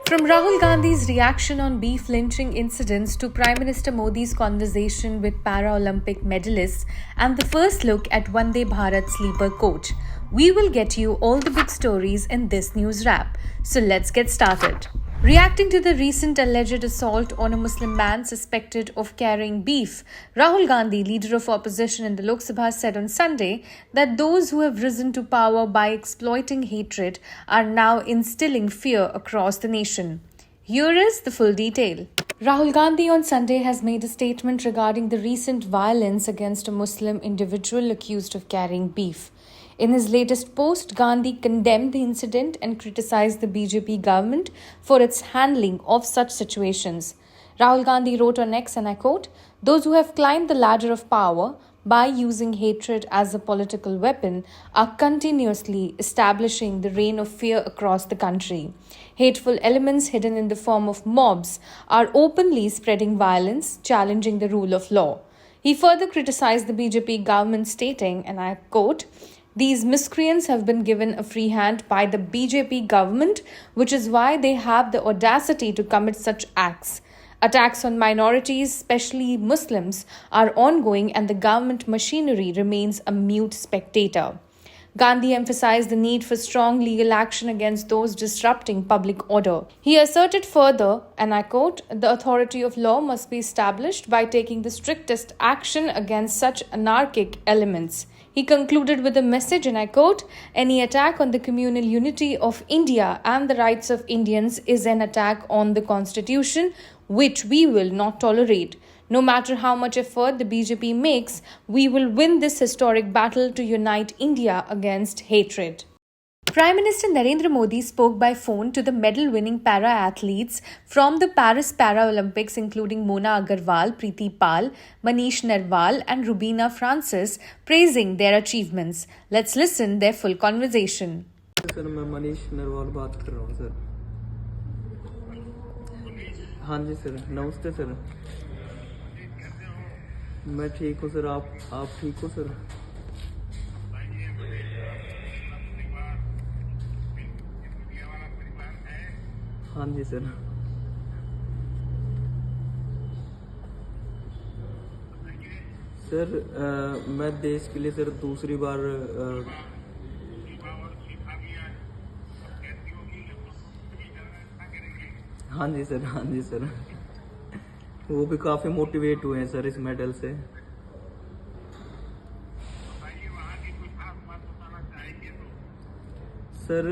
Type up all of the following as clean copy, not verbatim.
From Rahul Gandhi's reaction on beef lynching incidents to Prime Minister Modi's conversation with Paralympic medalists and the first look at Vande Bharat sleeper coach, we will get you all the big stories in this news wrap. So let's get started. Reacting to the recent alleged assault on a Muslim man suspected of carrying beef, Rahul Gandhi, leader of opposition in the Lok Sabha, said on Sunday that those who have risen to power by exploiting hatred are now instilling fear across the nation. Here is the full detail. Rahul Gandhi on Sunday has made a statement regarding the recent violence against a Muslim individual accused of carrying beef. In his latest post, Gandhi condemned the incident and criticized the BJP government for its handling of such situations. Rahul Gandhi wrote on X, and I quote, "Those who have climbed the ladder of power by using hatred as a political weapon are continuously establishing the reign of fear across the country. Hateful elements hidden in the form of mobs are openly spreading violence, challenging the rule of law." He further criticized the BJP government, stating, and I quote, "These miscreants have been given a free hand by the BJP government, which is why they have the audacity to commit such acts. Attacks on minorities, especially Muslims, are ongoing and the government machinery remains a mute spectator." Gandhi emphasized the need for strong legal action against those disrupting public order. He asserted further, and I quote, "The authority of law must be established by taking the strictest action against such anarchic elements." He concluded with a message, and I quote, "Any attack on the communal unity of India and the rights of Indians is an attack on the Constitution, which we will not tolerate. No matter how much effort the BJP makes, we will win this historic battle to unite India against hatred." Prime Minister Narendra Modi spoke by phone to the medal-winning para-athletes from the Paris Paralympics, including Mona Agarwal, Preeti Pal, Manish Narwal and Rubina Francis, praising their achievements. Let's listen their full conversation. Sir, मैं मनीष नरवाल बात कर रहा हूँ sir. हाँ जी sir, नमस्ते sir. मैं ठीक हूँ सर, आप ठीक हो सर? हाँ जी सर। सर मैं देश के लिए सर दूसरी बार हाँ जी सर, हाँ जी सर। वो भी काफ़ी मोटिवेट हुए हैं सर इस मेडल से। सर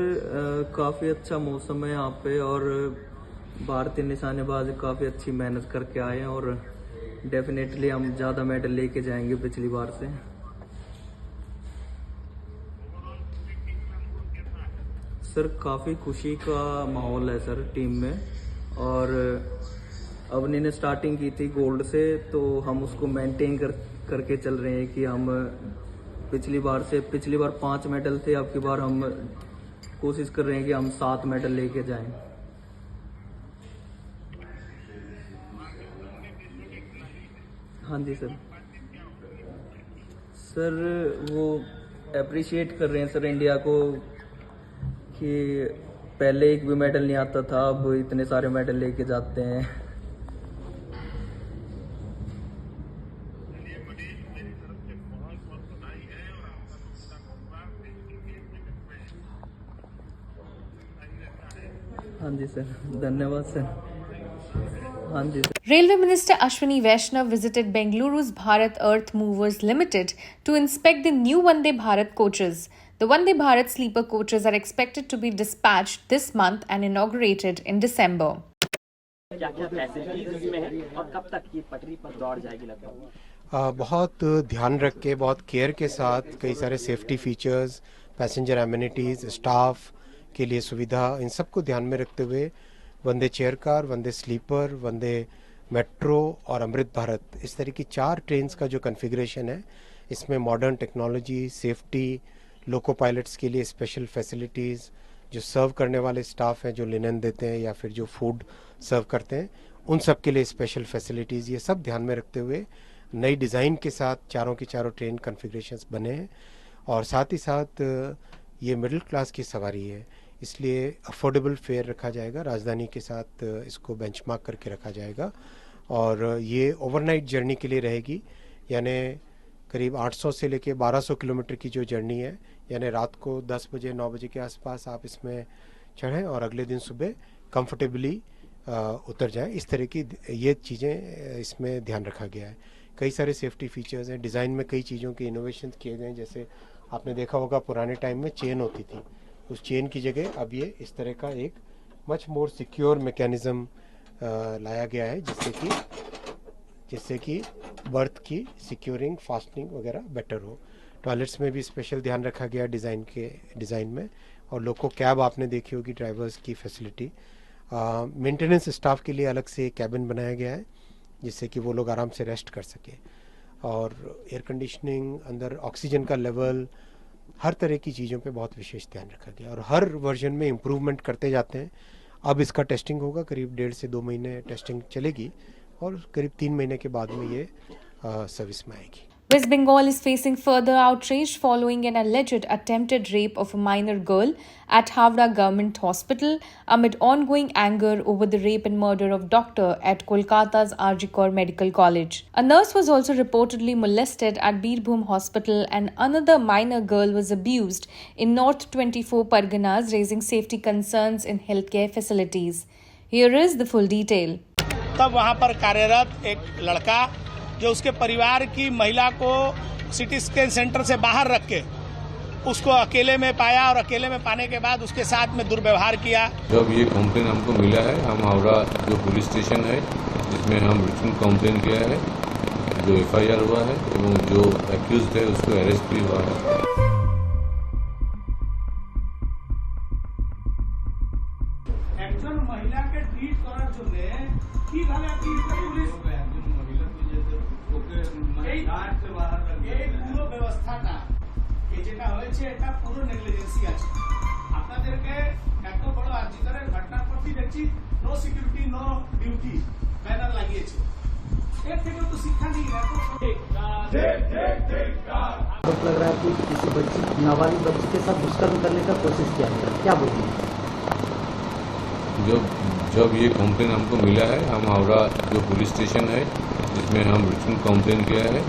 काफ़ी अच्छा मौसम है यहाँ पे और भारतीय निशानेबाज काफ़ी अच्छी मेहनत करके आए हैं और डेफिनेटली हम ज़्यादा मेडल लेके जाएंगे पिछली बार से। सर काफ़ी खुशी का माहौल है सर टीम में और अब इन्होंने स्टार्टिंग की थी गोल्ड से, तो हम उसको मेंटेन करके चल रहे हैं कि हम पिछली बार 5 मेडल थे, अब की बार हम कोशिश कर रहे हैं कि हम 7 मेडल लेके जाएं। हाँ जी सर। सर वो अप्रिशिएट कर रहे हैं सर इंडिया को कि पहले एक भी मेडल नहीं आता था, अब इतने सारे मेडल लेके जाते हैं। हाँ जी सर, धन्यवाद सर। हाँ जी sir. Railway Minister Ashwini Vaishnav visited Bengaluru's Bharat Earth Movers Limited to inspect the new Vande Bharat coaches. The Vande Bharat sleeper coaches are expected to be dispatched this month and inaugurated in December. क्या-क्या facilities इसमें है और कब तक ये पटरी पर दौड़ जाएगी लगभग? बहुत ध्यान रख के, बहुत केयर के साथ कई सारे safety features, passenger amenities, staff के लिए सुविधा, इन सब को ध्यान में रखते हुए वंदे चेयर कार, वंदे स्लीपर, वंदे मेट्रो और अमृत भारत, इस तरह की 4 ट्रेन्स का जो कन्फिग्रेशन है, इसमें मॉडर्न टेक्नोलॉजी, सेफ्टी, लोको पायलट्स के लिए स्पेशल फैसिलिटीज़, जो सर्व करने वाले स्टाफ हैं, जो लिनन देते हैं या फिर जो फूड सर्व करते हैं, उन सब के लिए स्पेशल फैसिलिटीज़, ये सब ध्यान में रखते हुए नई डिज़ाइन के साथ चारों की चारों ट्रेन कन्फिग्रेशंस बने हैं। और साथ ही साथ ये मिडिल क्लास की सवारी है, इसलिए अफोर्डेबल फेयर रखा जाएगा, राजधानी के साथ इसको बेंचमार्क करके रखा जाएगा। और ये ओवरनाइट जर्नी के लिए रहेगी, यानी करीब 800 से लेके 1200 किलोमीटर की जो जर्नी है, यानी रात को 10 बजे 9 बजे के आसपास आप इसमें चढ़ें और अगले दिन सुबह कंफर्टेबली उतर जाएं। इस तरह की ये चीज़ें इसमें ध्यान रखा गया है। कई सारे सेफ्टी फीचर्स हैं, डिज़ाइन में कई चीज़ों के इनोवेशन किए गए हैं। जैसे आपने देखा होगा पुराने टाइम में चेन होती थी, उस चेन की जगह अब ये इस तरह का एक मच मोर सिक्योर मैकेनिज्म लाया गया है, जिससे कि बर्थ की सिक्योरिंग फास्टनिंग वगैरह बेटर हो। टॉयलेट्स में भी स्पेशल ध्यान रखा गया डिज़ाइन में। और लोको कैब आपने देखी होगी, ड्राइवर्स की फैसिलिटी। मेंटेनेंस स्टाफ के लिए अलग से कैबिन बनाया गया है, जिससे कि वो लोग आराम से रेस्ट कर सके। और एयर कंडीशनिंग, अंदर ऑक्सीजन का लेवल, हर तरह की चीज़ों पे बहुत विशेष ध्यान रखा गया। और हर वर्जन में इम्प्रूवमेंट करते जाते हैं। अब इसका टेस्टिंग होगा, करीब 1.5 से 2 महीने टेस्टिंग चलेगी और करीब 3 महीने के बाद में ये सर्विस में आएगी। West Bengal is facing further outrage following an alleged attempted rape of a minor girl at Havra Government Hospital amid ongoing anger over the rape and murder of doctor at Kolkata's RG Kar Medical College. A nurse was also reportedly molested at Birbhum Hospital and another minor girl was abused in North 24 Parganas, raising safety concerns in healthcare facilities. Here is the full detail. तब वहाँ पर कार्यरत एक लड़का जो उसके परिवार की महिला को सिटी स्कैन सेंटर से बाहर रख के उसको अकेले में पाया और अकेले में पाने के बाद उसके साथ में दुर्व्यवहार किया। जब ये कंप्लेन हमको मिला है, हम हावड़ा जो पुलिस स्टेशन है जिसमें हम रिटन कंप्लेन किया है, जो FIR हुआ है एवं जो एक्यूज्ड है उसको अरेस्ट भी हुआ है। একজন মহিলাকে ট্রিট করার জন্য কিভাবে আপনি পুলিশ এই পুরো ব্যবস্থাটা এই যেটা হয়েছে এটা পুরো নেগলিজেন্সি আছে। আপনাদেরকে এত বড় আর্জিকরের ঘটনার প্রতি দেখছি no security no duty banner লাগিয়েছে, এর থেকেও তো শিক্ষা নেই। आरोप लग रहा है कि किसी बच्ची नाबालिग बच्ची के साथ दुष्कर्म करने का कोशिश किया गया, क्या बोलेंगे? जब ये कंप्लेन हमको मिला है, हम हावड़ा जो पुलिस स्टेशन है जिसमें हम रिटन कंप्लेन किया है,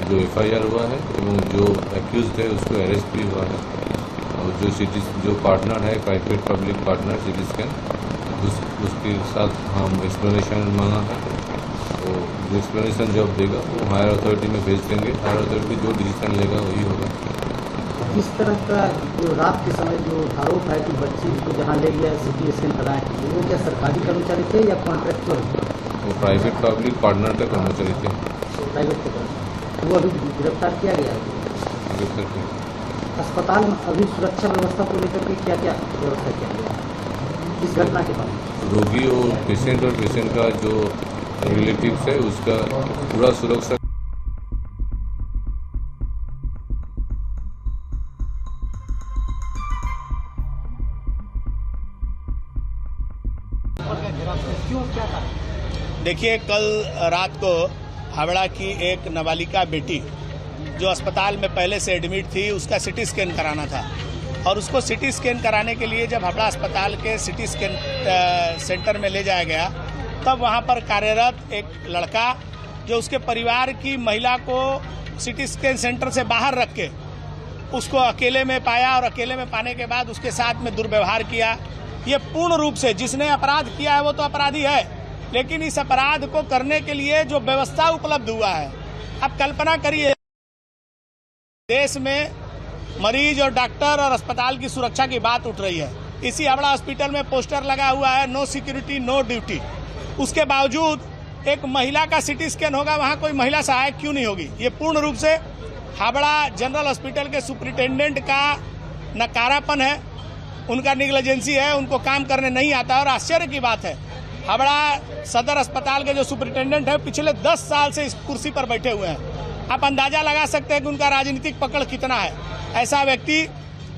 जो FIR हुआ है एवं जो एक्यूज्ड है उसको अरेस्ट भी हुआ है। और जो पार्टनर है private public partner CT scan, उसके साथ हम एक्सप्लेनेशन मांगा है। तो जो एक्सप्लेनेशन जब देगा वो हायर अथॉरिटी में भेज देंगे। हायर अथॉरिटी जो डिसीजन लेगा वही होगा। इस तरह का जो रात के समय जो आरोप है कि बच्ची को जहाँ ले गया सिटी स्कैन कराए, वो क्या सरकारी कर्मचारी थे या कॉन्ट्रैक्चुअल? वो प्राइवेट पब्लिक पार्टनर का कर्मचारी थे। प्राइवेट के पास वो अभी गिरफ्तार किया गया है। अस्पताल में अभी सुरक्षा व्यवस्था को लेकर के क्या क्या व्यवस्था किया गया इस घटना के बाद? रोगी और पेशेंट का जो रिलेटिव्स है उसका पूरा सुरक्षा देखिए, कल रात को हावड़ा की एक नाबालिका बेटी जो अस्पताल में पहले से एडमिट थी, उसका सिटी स्कैन कराना था। और उसको सिटी स्कैन कराने के लिए जब हावड़ा अस्पताल के सिटी स्कैन सेंटर में ले जाया गया, तब वहाँ पर कार्यरत एक लड़का जो उसके परिवार की महिला को सिटी स्कैन सेंटर से बाहर रख के उसको अकेले में पाया और अकेले में पाने के बाद उसके साथ में दुर्व्यवहार किया। ये पूर्ण रूप से जिसने अपराध किया है वो तो अपराधी है, लेकिन इस अपराध को करने के लिए जो व्यवस्था उपलब्ध हुआ है, आप कल्पना करिए देश में मरीज और डॉक्टर और अस्पताल की सुरक्षा की बात उठ रही है। इसी हावड़ा हॉस्पिटल में पोस्टर लगा हुआ है नो सिक्योरिटी नो ड्यूटी। उसके बावजूद एक महिला का सिटी स्कैन होगा, वहाँ कोई महिला सहायक क्यों नहीं होगी? ये पूर्ण रूप से हावड़ा जनरल हॉस्पिटल के सुपरिटेंडेंट का नकारापन है, उनका नेग्लिजेंसी है, उनको काम करने नहीं आता। और आश्चर्य की बात है, हावड़ा सदर अस्पताल के जो सुपरिटेंडेंट है पिछले 10 साल से इस कुर्सी पर बैठे हुए हैं। आप अंदाजा लगा सकते हैं कि उनका राजनीतिक पकड़ कितना है। ऐसा व्यक्ति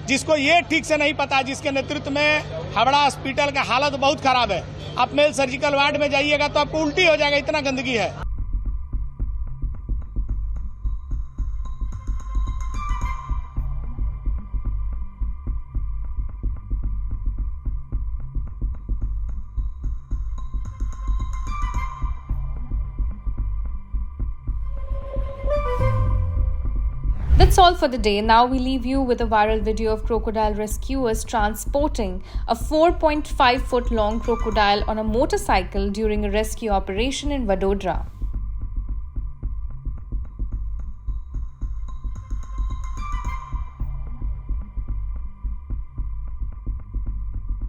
जिसको ये ठीक से नहीं पता, जिसके नेतृत्व में हावड़ा हॉस्पिटल का हालत बहुत खराब है। आप मेल सर्जिकल वार्ड में जाइएगा तो आपको उल्टी हो जाएगा, इतना गंदगी है। That's all for the day. Now we leave you with a viral video of crocodile rescuers transporting a 4.5-foot long crocodile on a motorcycle during a rescue operation in Vadodara.